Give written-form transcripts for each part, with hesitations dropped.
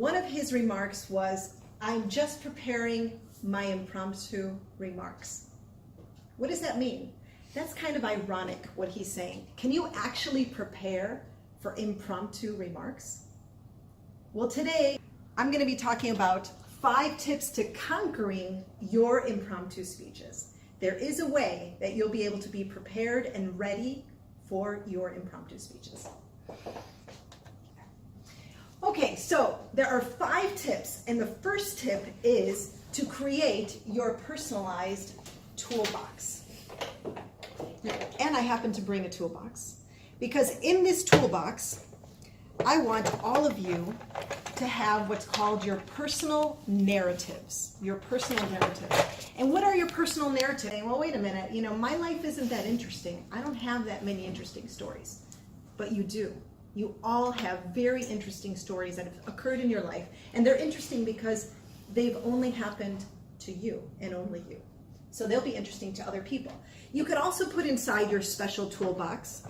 one of his remarks was, "I'm just preparing my impromptu remarks." What does that mean? That's kind of ironic what he's saying. Can you actually prepare for impromptu remarks? Well, today I'm going to be talking about 5 tips to conquering your impromptu speeches. There is a way that you'll be able to be prepared and ready for your impromptu speeches. Okay, so there are 5 tips, and the first tip is to create your personalized toolbox. And I happen to bring a toolbox because in this toolbox, I want all of you to have what's called your personal narratives. Your personal narrative. And what are your personal narratives? Well, wait a minute, my life isn't that interesting. I don't have that many interesting stories. But you do. You all have very interesting stories that have occurred in your life. And they're interesting because they've only happened to you and only you. So they'll be interesting to other people. You could also put inside your special toolbox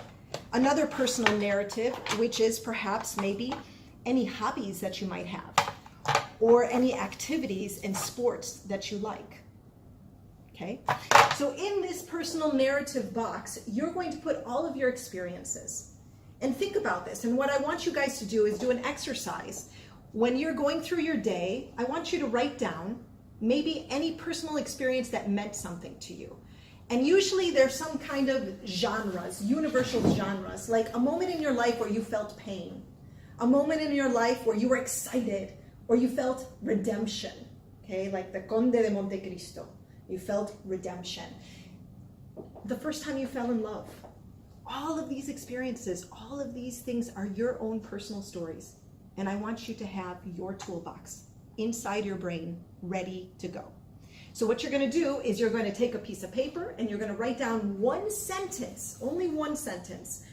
another personal narrative, which is perhaps maybe any hobbies that you might have or any activities and sports that you like. Okay? So in this personal narrative box, you're going to put all of your experiences. And think about this. And what I want you guys to do is do an exercise. When you're going through your day, I want you to write down maybe any personal experience that meant something to you. And usually there's some kind of genres, universal genres, like a moment in your life where you felt pain, a moment in your life where you were excited, or you felt redemption, okay, like the Conde de Montecristo, you felt redemption. The first time you fell in love. All of these experiences, all of these things are your own personal stories. And I want you to have your toolbox inside your brain ready to go. So what you're going to do is you're going to take a piece of paper and you're going to write down one sentence, only one sentence,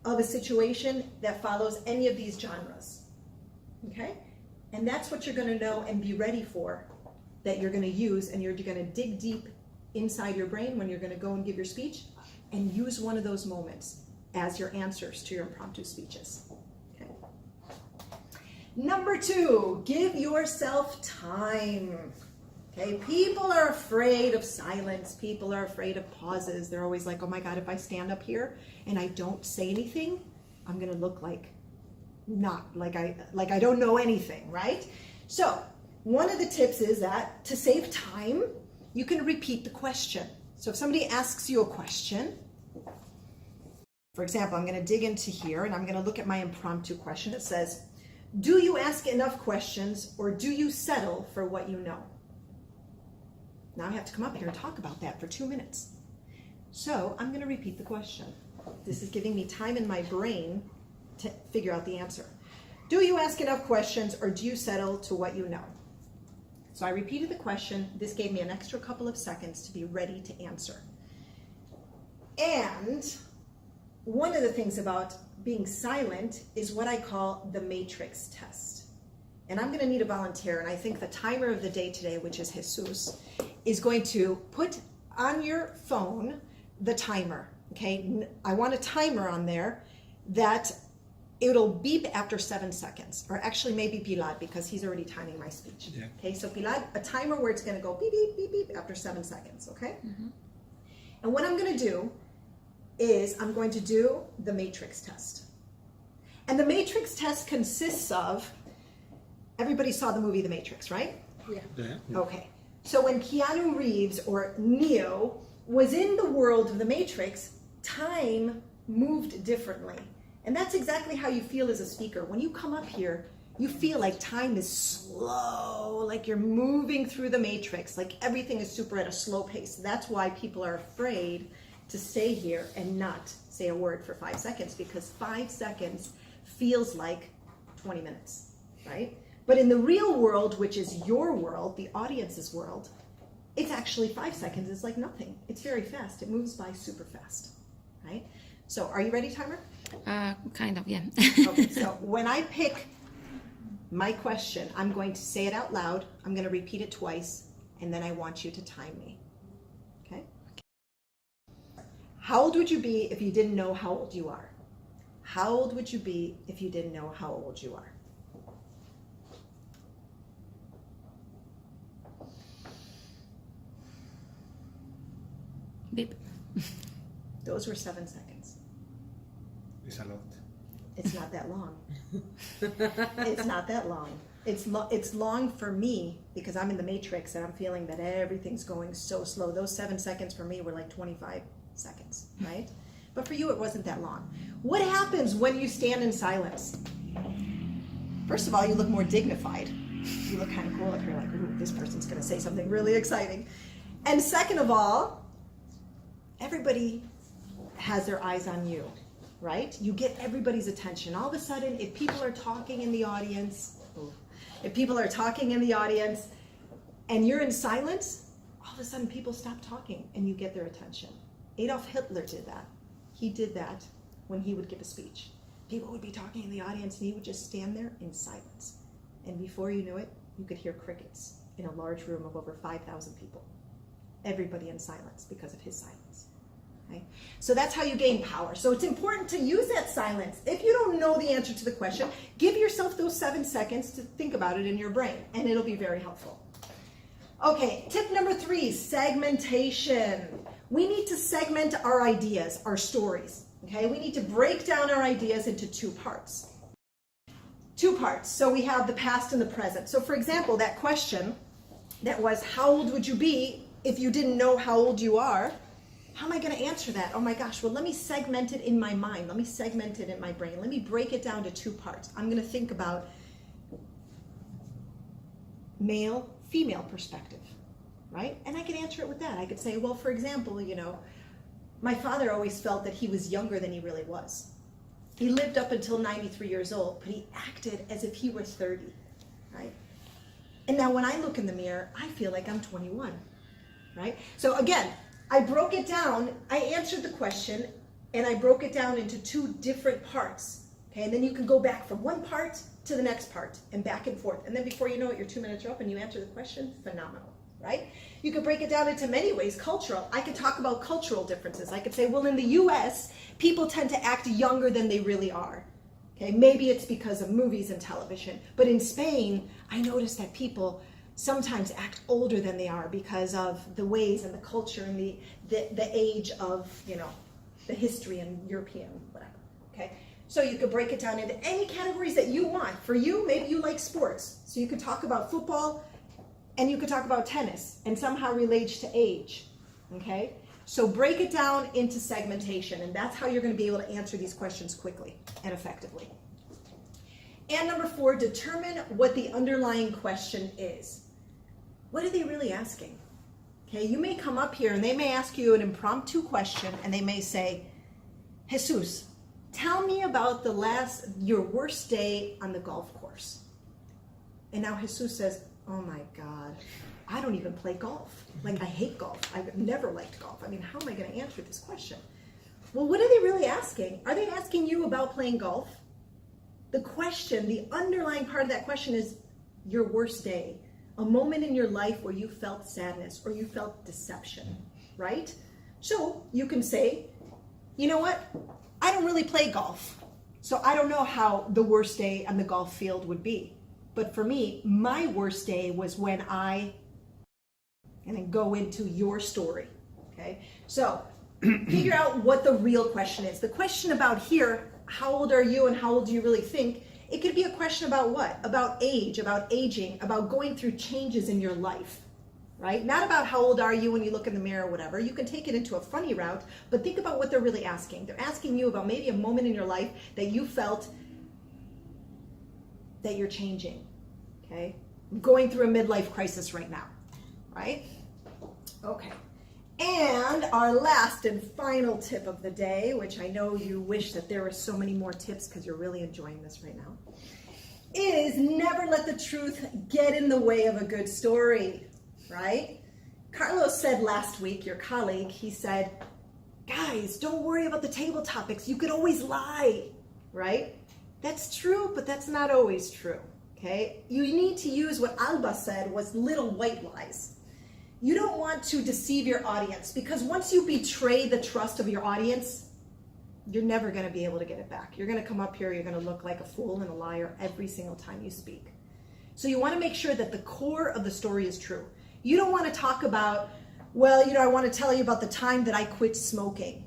of a situation that follows any of these genres. Okay? And that's what you're going to know and be ready for, that you're going to use, and you're going to dig deep inside your brain when you're going to go and give your speech, and use one of those moments as your answers to your impromptu speeches. Okay. Number 2, give yourself time. Okay, people are afraid of silence. People are afraid of pauses. They're always like, oh my God, if I stand up here and I don't say anything, I'm gonna look like I don't know anything, right? So one of the tips is that to save time, you can repeat the question. So if somebody asks you a question, for example, I'm going to dig into here and I'm going to look at my impromptu question. It says, do you ask enough questions or do you settle for what you know? Now I have to come up here and talk about that for 2 minutes. So I'm going to repeat the question. This is giving me time in my brain to figure out the answer. Do you ask enough questions or do you settle to what you know? So I repeated the question. This gave me an extra couple of seconds to be ready to answer. And one of the things about being silent is what I call the matrix test. And I'm going to need a volunteer, and I think the timer of the day today, which is Jesus, is going to put on your phone the timer, okay? I want a timer on there that it'll beep after 7 seconds, or actually maybe Pilar, because he's already timing my speech. Yeah. Okay, so Pilar, a timer where it's going to go beep, beep, beep, beep after 7 seconds, okay? Mm-hmm. And what I'm going to do is I'm going to do the matrix test. And the matrix test consists of, everybody saw the movie The Matrix, right? Yeah. Okay. So when Keanu Reeves, or Neo, was in the world of The Matrix, time moved differently. And that's exactly how you feel as a speaker. When you come up here, you feel like time is slow, like you're moving through the matrix, like everything is super at a slow pace. That's why people are afraid to stay here and not say a word for 5 seconds, because 5 seconds feels like 20 minutes, right? But in the real world, which is your world, the audience's world, it's actually 5 seconds is like nothing. It's very fast. It moves by super fast, right? So are you ready, timer? Kind of, yeah. Okay, so when I pick my question, I'm going to say it out loud. I'm going to repeat it twice, and then I want you to time me. Okay? How old would you be if you didn't know how old you are? How old would you be if you didn't know how old you are? Beep. Those were 7 seconds. It's a lot. It's not that long. It's not that long. It's long for me because I'm in the matrix and I'm feeling that everything's going so slow. Those 7 seconds for me were like 25 seconds, right? But for you, it wasn't that long. What happens when you stand in silence? First of all, you look more dignified. You look kind of cool. Like you're like, ooh, this person's going to say something really exciting. And second of all, everybody has their eyes on you, right? You get everybody's attention. All of a sudden, if people are talking in the audience, and you're in silence, all of a sudden people stop talking and you get their attention. Adolf Hitler did that. He did that when he would give a speech. People would be talking in the audience and he would just stand there in silence. And before you knew it, you could hear crickets in a large room of over 5,000 people. Everybody in silence because of his silence. Okay? So that's how you gain power. So it's important to use that silence. If you don't know the answer to the question, give yourself those 7 seconds to think about it in your brain, and it'll be very helpful. Okay, tip number 3, segmentation. We need to segment our ideas, our stories. Okay, we need to break down our ideas into 2 parts. 2 parts. So we have the past and the present. So for example, that question that was, how old would you be if you didn't know how old you are? How am I going to answer that? Oh my gosh, well, let me segment it in my mind. Let me segment it in my brain. Let me break it down to 2 parts. I'm going to think about male, female perspective, right? And I could answer it with that. I could say, well, for example, my father always felt that he was younger than he really was. He lived up until 93 years old, but he acted as if he were 30, right? And now when I look in the mirror, I feel like I'm 21, right? So again, I broke it down, I answered the question, and I broke it down into 2 different parts, okay? And then you can go back from one part to the next part, and back and forth. And then before you know it, your 2 minutes are up and you answer the question, phenomenal, right? You could break it down into many ways, cultural. I could talk about cultural differences. I could say, well, in the US, people tend to act younger than they really are, okay? Maybe it's because of movies and television, but in Spain, I noticed that people sometimes act older than they are because of the ways and the culture and the age of, the history and European, whatever, okay? So you could break it down into any categories that you want. For you, maybe you like sports. So you could talk about football and you could talk about tennis and somehow relates to age, okay? So break it down into segmentation, and that's how you're going to be able to answer these questions quickly and effectively. And number 4, determine what the underlying question is. What are they really asking? Okay, you may come up here and they may ask you an impromptu question and they may say, Jesus, tell me about your worst day on the golf course. And now Jesus says, oh my God, I don't even play golf. Like, I hate golf. I've never liked golf. I mean, how am I going to answer this question? Well, what are they really asking? Are they asking you about playing golf? The question, the underlying part of that question is your worst day, a moment in your life where you felt sadness or you felt deception, right? So you can say, you know what? I don't really play golf, so I don't know how the worst day on the golf field would be. But for me, my worst day was when and then go into your story, okay? So figure out what the real question is. The question about here, how old are you and how old do you really think? It could be a question about what? About age, about aging, about going through changes in your life, right? Not about how old are you when you look in the mirror or whatever. You can take it into a funny route, but think about what they're really asking. They're asking you about maybe a moment in your life that you felt that you're changing, okay? Going through a midlife crisis right now, right? Okay. And our last and final tip of the day, which I know you wish that there were so many more tips because you're really enjoying this right now, is never let the truth get in the way of a good story, right? Carlos said last week, your colleague, he said, guys, don't worry about the table topics. You could always lie, right? That's true, but that's not always true, okay? You need to use what Alba said was little white lies. You don't want to deceive your audience because once you betray the trust of your audience, you're never going to be able to get it back. You're going to come up here, you're going to look like a fool and a liar every single time you speak. So you want to make sure that the core of the story is true. You don't want to talk about Well, I want to tell you about the time that I quit smoking.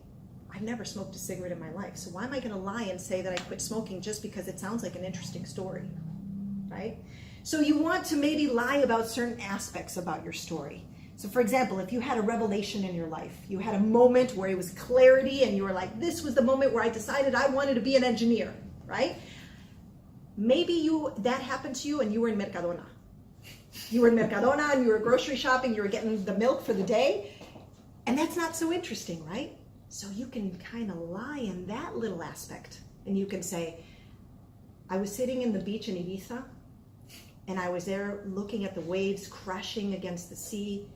I've never smoked a cigarette in my life, so why am I going to lie and say that I quit smoking just because it sounds like an interesting story, right? So you want to maybe lie about certain aspects about your story. So for example, if you had a revelation in your life, you had a moment where it was clarity and you were like, this was the moment where I decided I wanted to be an engineer, right? Maybe that happened to you and you were in Mercadona. You were in Mercadona and you were grocery shopping, you were getting the milk for the day, and that's not so interesting, right? So you can kind of lie in that little aspect, and you can say, I was sitting in the beach in Ibiza, and I was there looking at the waves crashing against the sea,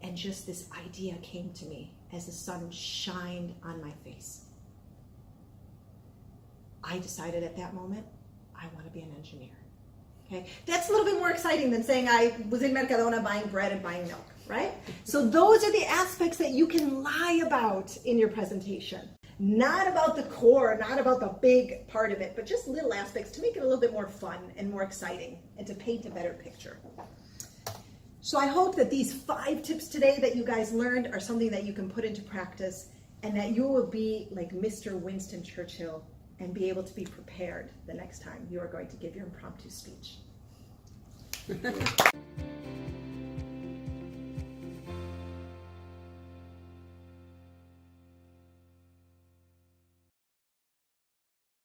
and just this idea came to me as the sun shined on my face. I decided at that moment, I want to be an engineer. Okay, that's a little bit more exciting than saying I was in Mercadona buying bread and buying milk, right? So those are the aspects that you can lie about in your presentation. Not about the core, not about the big part of it, but just little aspects to make it a little bit more fun and more exciting and to paint a better picture. So I hope that these 5 tips today that you guys learned are something that you can put into practice and that you will be like Mr. Winston Churchill and be able to be prepared the next time you are going to give your impromptu speech.